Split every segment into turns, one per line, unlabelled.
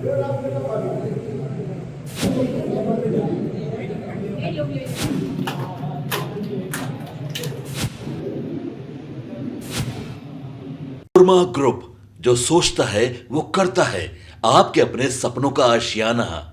Kurma group, जो सोचता है वो करता है। आपके अपने सपनों का आशियाना।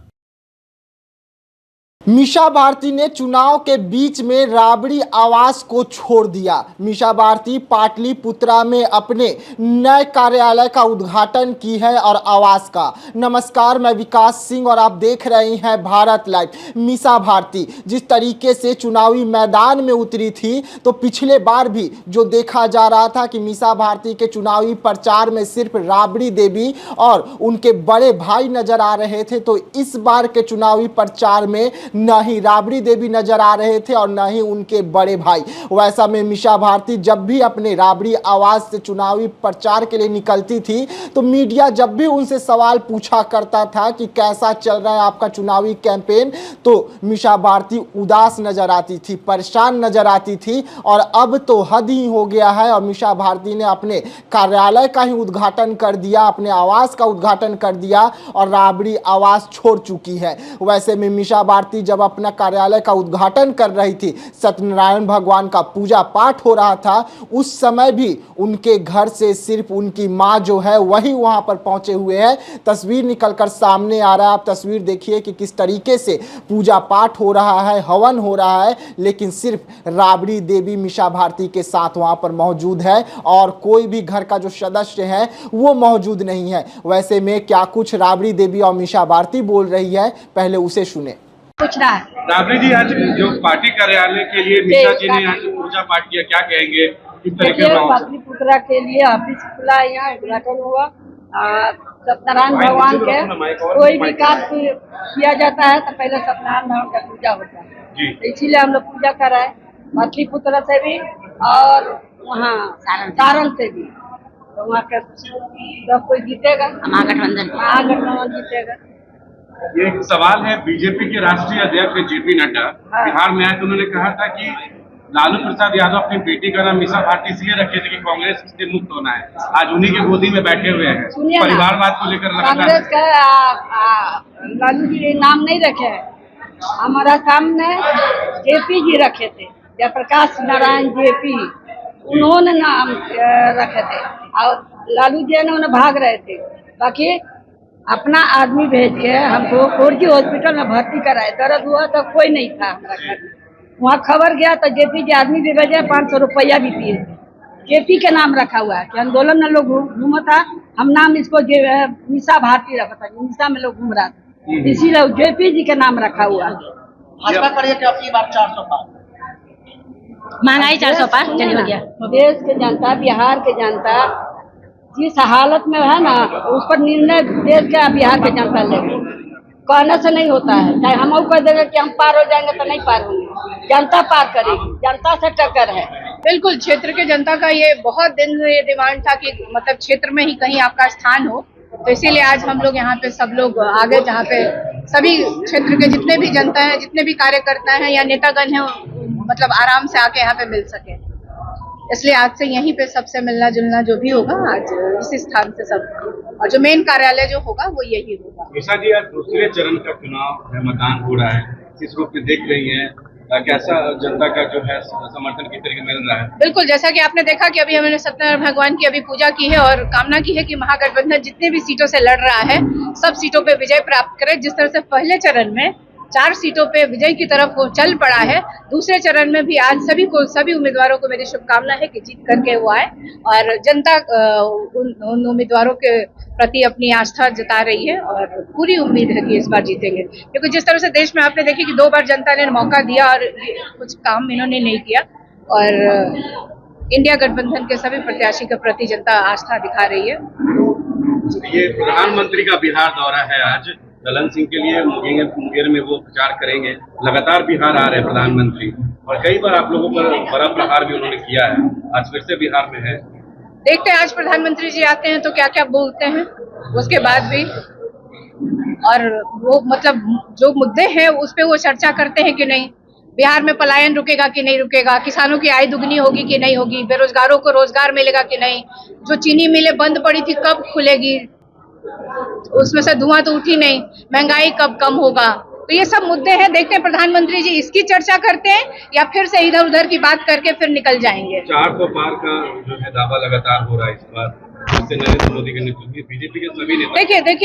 मीसा भारती ने चुनाव के बीच में राबड़ी आवास को छोड़ दिया। मीसा भारती पाटलिपुत्रा में अपने नए कार्यालय का उद्घाटन की है और आवास का। नमस्कार, मैं विकास सिंह और आप देख रहे हैं भारत लाइव। मीसा भारती जिस तरीके से चुनावी मैदान में उतरी थी, तो पिछले बार भी जो देखा जा रहा था कि मीसा भारती के चुनावी प्रचार में सिर्फ राबड़ी देवी और उनके बड़े भाई नजर आ रहे थे, तो इस बार के चुनावी प्रचार में न ही राबड़ी देवी नजर आ रहे थे और न ही उनके बड़े भाई। वैसा में मीसा भारती जब भी अपने राबड़ी आवाज से चुनावी प्रचार के लिए निकलती थी, तो मीडिया जब भी उनसे सवाल पूछा करता था कि कैसा चल रहा है आपका चुनावी कैंपेन, तो मीसा भारती उदास नजर आती थी, परेशान नजर आती थी। और अब तो हद ही हो गया है और मीसा भारती ने अपने कार्यालय का ही उद्घाटन कर दिया, अपने आवास का उद्घाटन कर दिया और राबड़ी आवास छोड़ चुकी है। वैसे में मीसा भारती जब अपना कार्यालय का उद्घाटन कर रही थी, सत्यनारायण भगवान का पूजा पाठ हो रहा था, उस समय भी उनके घर से सिर्फ उनकी मां जो है वही वहां पर पहुंचे हुए हैं। तस्वीर निकलकर सामने आ रहा है, आप तस्वीर देखिए कि किस तरीके से पूजा पाठ हो रहा है, हवन हो रहा है, लेकिन सिर्फ राबड़ी देवी मीसा भारती के साथ वहां पर मौजूद है और कोई भी घर का जो सदस्य है वो मौजूद नहीं है। वैसे में क्या कुछ राबड़ी देवी और मीसा भारती बोल रही है, पहले उसे सुने।
कुछ रहा है।
राबड़ी जी, आज जो पार्टी कार्यालय के लिए मीसा जी ने आज पूजा पाठ किया, क्या कहेंगे? किस तरीके से
पाटलिपुत्रा के लिए ऑफिस खुला, यहाँ उद्घाटन हुआ। सत्यनारायण भगवान के कोई भी कार्य किया जाता है तो पहले सत्यनारायण भगवान का पूजा होता है, तो इसीलिए हम लोग पूजा कर रहे हैं। पाटलिपुत्रा से भी और वहाँ सारण से भी, तो वहाँ के सब कोई जीतेगा, महागठबंधन जीतेगा।
ये एक सवाल है, बीजेपी के राष्ट्रीय अध्यक्ष जेपी नड्डा बिहार में आए तो उन्होंने कहा था कि लालू प्रसाद यादव अपनी बेटी का नाम मीसा भारती इसलिए रखे थे कि कांग्रेस से मुक्त होना है। आज उन्हीं के गोदी में बैठे हुए हैं, परिवारवाद को लेकर
कांग्रेस का लालू जी नाम नहीं रखे हैं, हमारा सामने जेपी जी रखे थे, जयप्रकाश नारायण जेपी, उन्होंने नाम रखे थे और लालू जी ने उन्हें भाग रहे थे। बाकी अपना आदमी भेज के हमको कोरजी हॉस्पिटल में भर्ती कराए, दर्द हुआ तो कोई नहीं था हमारा घर में। वहाँ खबर गया तो जेपी जी आदमी भी भेजे, 500 रुपया भी दिए। जेपी के नाम रखा हुआ है कि आंदोलन में लोग घूमा था, हम नाम इसको मीसा भारती रखा था, मीसा में लोग घूम रहा था, इसीलिए जेपी जी के नाम रखा हुआ है।
भाजपा पर आपकी बात 400 पार
महंगाई 400 पार चली हो गया। देश के जनता, बिहार के जनता जिस हालत में है ना, उस पर निर्णय देश का बिहार के जनता लेगी, कहने से नहीं होता है। चाहे हम कह देंगे कि हम पार हो जाएंगे तो नहीं पार होंगे, जनता पार करेगी, जनता से टक्कर है।
बिल्कुल, क्षेत्र के जनता का ये बहुत दिन से ये डिमांड था कि मतलब क्षेत्र में ही कहीं आपका स्थान हो, तो इसीलिए आज हम लोग यहाँ पे सब लोग आ गए, जहाँ पे सभी क्षेत्र के जितने भी जनता है, जितने भी कार्यकर्ता हैं या नेतागण हैं, मतलब आराम से आके यहाँ पे मिल सके। इसलिए आज से यहीं पे सबसे मिलना जुलना जो भी होगा आज इसी स्थान से सब, और जो मेन कार्यालय जो होगा वो यही होगा।
मीसा जी, आज दूसरे चरण का चुनाव है, मतदान हो रहा है, किस रूप में देख रही हैं? कैसा जनता का जो है समर्थन किस तरीके मिल रहा है?
बिल्कुल, जैसा कि आपने देखा कि अभी हमने सत्यनारायण भगवान की अभी पूजा की है और कामना की है कि महागठबंधन जितने भी सीटों से लड़ रहा है सब सीटों पे विजय प्राप्त करे। जिस तरह से पहले चरण में 4 सीटों पे विजय की तरफ वो चल पड़ा है, दूसरे चरण में भी आज सभी उम्मीदवारों को मेरी शुभकामना है कि जीत करके वो आए और जनता उन उम्मीदवारों के प्रति अपनी आस्था जता रही है और पूरी उम्मीद है कि इस बार जीतेंगे। क्योंकि जिस तरह से देश में आपने देखी कि 2 बार जनता ने मौका दिया और कुछ काम इन्होंने नहीं किया, और इंडिया गठबंधन के सभी प्रत्याशी के प्रति जनता आस्था दिखा रही है।
ये प्रधानमंत्री का बिहार दौरा है आज, ललन सिंह के लिए मुंगेर में वो प्रचार करेंगे। लगातार बिहार आ रहे हैं प्रधानमंत्री और कई बार आप लोगों पर बड़ा प्रहार भी उन्होंने किया है, आज फिर से बिहार में है।
देखते हैं आज प्रधानमंत्री जी आते हैं तो क्या क्या बोलते हैं, उसके बाद भी और वो मतलब जो मुद्दे हैं उस पे वो चर्चा करते हैं कि नहीं, बिहार में पलायन रुकेगा कि नहीं रुकेगा, किसानों की आय दुगनी होगी कि नहीं होगी, बेरोजगारों को रोजगार मिलेगा कि नहीं, जो चीनी मिलें बंद पड़ी थी कब खुलेगी, उसमें से धुआं तो उठी नहीं, महंगाई कब कम होगा, तो ये सब मुद्दे हैं। देखते हैं प्रधानमंत्री जी इसकी चर्चा करते हैं या फिर से इधर उधर की बात करके फिर निकल जाएंगे।
400 पार का जो है दावा लगातार हो रहा है इस बार, जिससे नरेंद्र मोदी के नेतृत्व में बीजेपी के सभी नेता।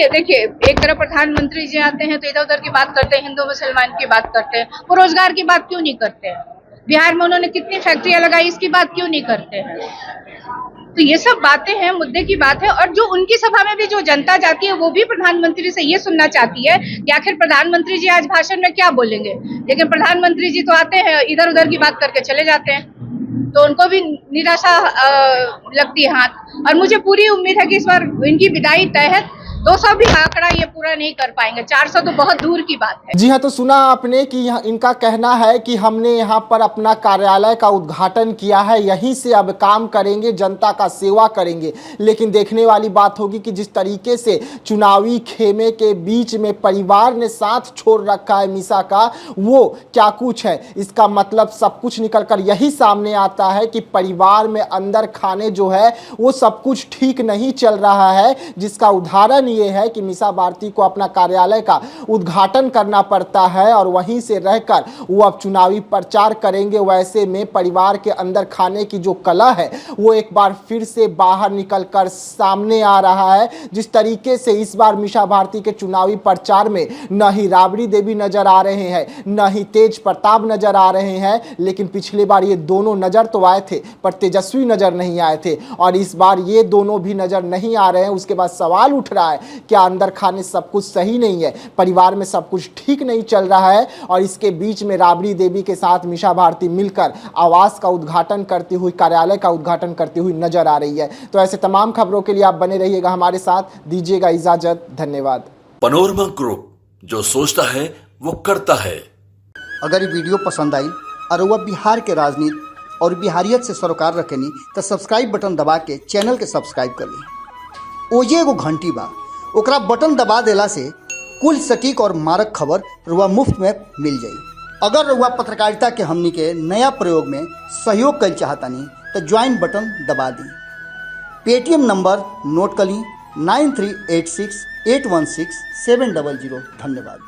देखिए एक तरफ प्रधानमंत्री जी आते हैं तो इधर उधर की बात करते हैं, हिंदू मुसलमान की बात करते हैं, वो रोजगार की बात क्यों नहीं करते हैं? बिहार में उन्होंने कितनी फैक्ट्रियां लगाई, इसकी बात क्यों नहीं करते हैं? तो ये सब बातें हैं, मुद्दे की बात है। और जो उनकी सभा में भी जो जनता जाती है वो भी प्रधानमंत्री से ये सुनना चाहती है कि आखिर प्रधानमंत्री जी आज भाषण में क्या बोलेंगे। लेकिन प्रधानमंत्री जी तो आते हैं, इधर उधर की बात करके चले जाते हैं, तो उनको भी निराशा लगती है हाथ। और मुझे पूरी उम्मीद है कि इस बार इनकी विदाई तय है। 200 भी आंकड़ा ये पूरा नहीं कर पाएंगे, 400 तो बहुत दूर की बात है।
जी हाँ, तो सुना आपने कि इनका कहना है कि हमने यहाँ पर अपना कार्यालय का उद्घाटन किया है, यहीं से अब काम करेंगे, जनता का सेवा करेंगे। लेकिन देखने वाली बात होगी कि जिस तरीके से चुनावी खेमे के बीच में परिवार ने साथ छोड़ रखा है मीसा का, वो क्या कुछ है। इसका मतलब सब कुछ निकलकर यही सामने आता है कि परिवार में अंदर खाने जो है वो सब कुछ ठीक नहीं चल रहा है, जिसका उदाहरण ये है कि मीसा भारती को अपना कार्यालय का उद्घाटन करना पड़ता है और वहीं से रहकर वो अब चुनावी प्रचार करेंगे। वैसे में परिवार के अंदर खाने की जो कला है वो एक बार फिर से बाहर निकलकर सामने आ रहा है। जिस तरीके से इस बार मीसा भारती के चुनावी प्रचार में न ही राबड़ी देवी नजर आ रहे हैं, न ही तेज प्रताप नजर आ रहे हैं, लेकिन पिछले बार ये दोनों नजर तो आए थे पर तेजस्वी नजर नहीं आए थे, और इस बार ये दोनों भी नजर नहीं आ रहे हैं। उसके बाद सवाल उठ रहा है क्या अंदर खाने सब कुछ सही नहीं है, परिवार में सब कुछ ठीक नहीं चल रहा है। और इसके बीच में राबड़ी देवी के साथ मीसा भारती मिलकर आवास का उद्घाटन करती हुई, कार्यालय का उद्घाटन करती हुई नजर आ रही है। तो ऐसे तमाम खबरों के लिए आप बने रहिएगा हमारे साथ, दीजिएगा इजाजत, धन्यवाद।
पनोरमा ग्रुप, जो सोचता है वो करता है।
अगर ये वीडियो पसंद आई और वह बिहार के राजनीति और बिहारियत से सरोकार रखेनी तो सब्सक्राइब बटन दबा के चैनल के सब्सक्राइब कर ली। ओजे एगो घंटी बा, ओकरा बटन दबा देला से कुल सटीक और मारक खबर रुआ मुफ्त में मिल जाई। अगर रुआ पत्रकारिता के हमनी के नया प्रयोग में सहयोग कर चाहतानी तो ज्वाइन बटन दबा दी। पेटीएम नंबर नोट कर ली 9386816700। धन्यवाद।